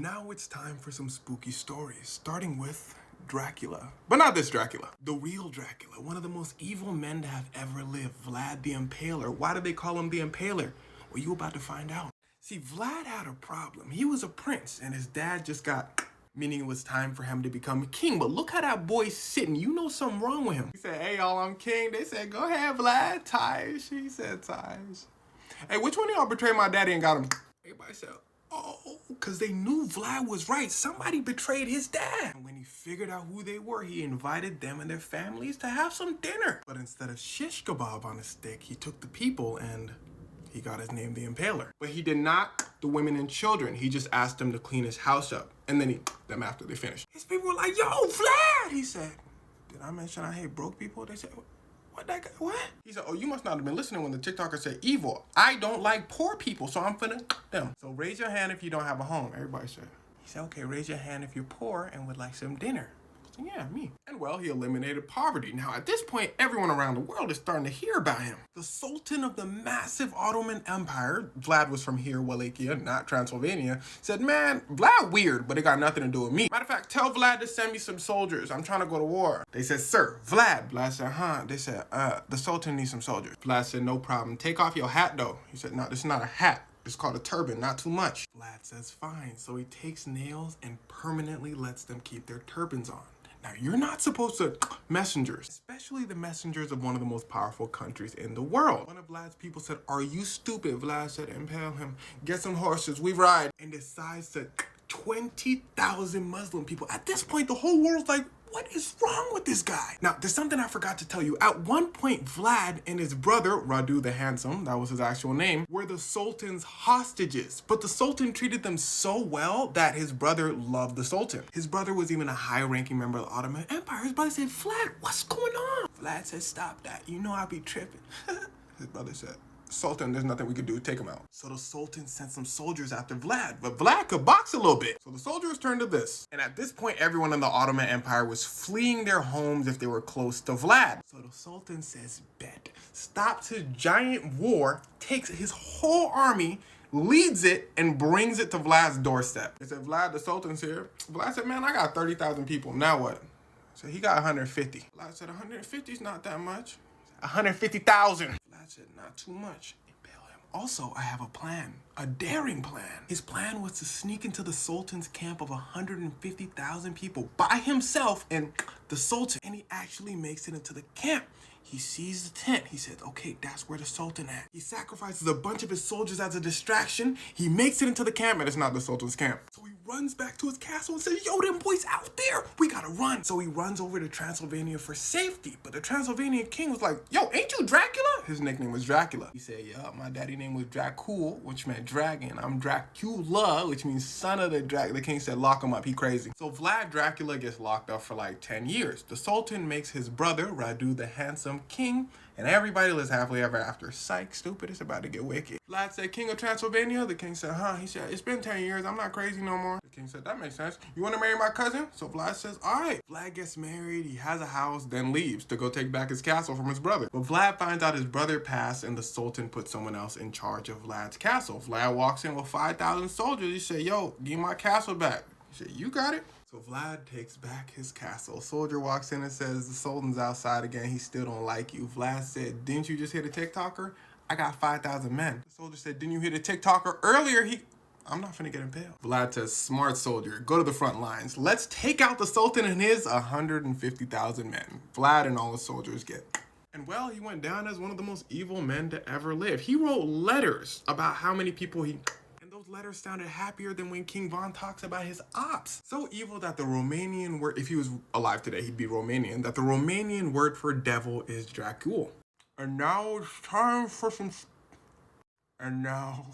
Now it's time for some spooky stories, starting with Dracula. But not this Dracula. The real Dracula, one of the most evil men to have ever lived, Vlad the Impaler. Why do they call him the Impaler? Well, you're about to find out. See, Vlad had a problem. He was a prince, and his dad just got, meaning it was time for him to become a king. But look how that boy's sitting. You know something wrong with him. He said, hey, y'all, I'm king. They said, go ahead, Vlad. Taj. He said, Taj. Hey, which one of y'all betrayed my daddy and got him? Everybody said, oh, because they knew Vlad was right. Somebody betrayed his dad. And when he figured out who they were, he invited them and their families to have some dinner. But instead of shish kebab on a stick, he took the people and he got his name the Impaler. But he did not the women and children. He just asked them to clean his house up. And then he them after they finished. His people were like, yo, Vlad! He said, did I mention I hate broke people? They said, what that guy, what? He said, oh, you must not have been listening when the TikToker said evil. I don't like poor people, so I'm finna them. So raise your hand if you don't have a home, everybody said. He said, okay, raise your hand if you're poor and would like some dinner. So yeah, me. And well, he eliminated poverty. Now at this point, everyone around the world is starting to hear about him. The Sultan of the massive Ottoman Empire, Vlad was from here, Wallachia, not Transylvania, said, man, Vlad weird, but it got nothing to do with me. Matter of fact, tell Vlad to send me some soldiers. I'm trying to go to war. They said, sir, Vlad. Vlad said, huh? They said, the Sultan needs some soldiers. Vlad said, no problem. Take off your hat though. He said, no, this is not a hat. It's called a turban, not too much. Vlad says, fine. So he takes nails and permanently lets them keep their turbans on. Now, you're not supposed to messengers, especially the messengers of one of the most powerful countries in the world. One of Vlad's people said, are you stupid? Vlad said, impale him, get some horses, we ride. And decides to 20,000 Muslim people. At this point, the whole world's like, what is wrong with this guy? Now, there's something I forgot to tell you. At one point, Vlad and his brother, Radu the Handsome, that was his actual name, were the Sultan's hostages. But the Sultan treated them so well that his brother loved the Sultan. His brother was even a high-ranking member of the Ottoman Empire. His brother said, Vlad, what's going on? Vlad said, stop that. You know I be tripping. His brother said, Sultan, there's nothing we could do. Take him out. So the Sultan sent some soldiers after Vlad, but Vlad could box a little bit. So the soldiers turned to this. And at this point, everyone in the Ottoman Empire was fleeing their homes if they were close to Vlad. So the Sultan says, bet, stops his giant war, takes his whole army, leads it, and brings it to Vlad's doorstep. They said, Vlad, the Sultan's here. Vlad said, man, I got 30,000 people. Now what? So he got 150. Vlad said, 150 is not that much. 150,000. Vlad said, not too much. Impale him. Also, I have a plan. A daring plan. His plan was to sneak into the Sultan's camp of 150,000 people by himself and the Sultan. And he actually makes it into the camp. He sees the tent. He says, okay, that's where the Sultan at. He sacrifices a bunch of his soldiers as a distraction. He makes it into the camp, and it's not the Sultan's camp. So he runs back to his castle and says, yo, them boys out there. We gotta run. So he runs over to Transylvania for safety. But the Transylvanian king was like, yo, ain't you Dracula? His nickname was Dracula. He said, yeah, my daddy name was Dracula, which meant dragon. I'm Dracula, which means son of the dragon. The king said, lock him up. He crazy. So Vlad Dracula gets locked up for like 10 years. The Sultan makes his brother, Radu the Handsome, king, and everybody lives happily ever after. Psych, stupid, it's about to get wicked. Vlad said, king of Transylvania? The king said, huh? He said, it's been 10 years, I'm not crazy no more. The king said, that makes sense. You want to marry my cousin? So Vlad says, all right. Vlad gets married, he has a house, then leaves to go take back his castle from his brother. But Vlad finds out his brother passed and the Sultan put someone else in charge of Vlad's castle. Vlad walks in with 5,000 soldiers. He said, yo, give me my castle back. He said, you got it. So Vlad takes back his castle. Soldier walks in and says, the Sultan's outside again. He still don't like you. Vlad said, didn't you just hear the TikToker? I got 5,000 men. The soldier said, didn't you hear the TikToker earlier? I'm not finna get impaled. Vlad says, smart soldier, go to the front lines. Let's take out the Sultan and his 150,000 men. Vlad and all the soldiers get. And well, he went down as one of the most evil men to ever live. He wrote letters about how many people he... Those letters sounded happier than when King Von talks about his ops. So evil that the Romanian word, if he was alive today, he'd be Romanian, that the Romanian word for devil is Dracula. And now it's time for some... And now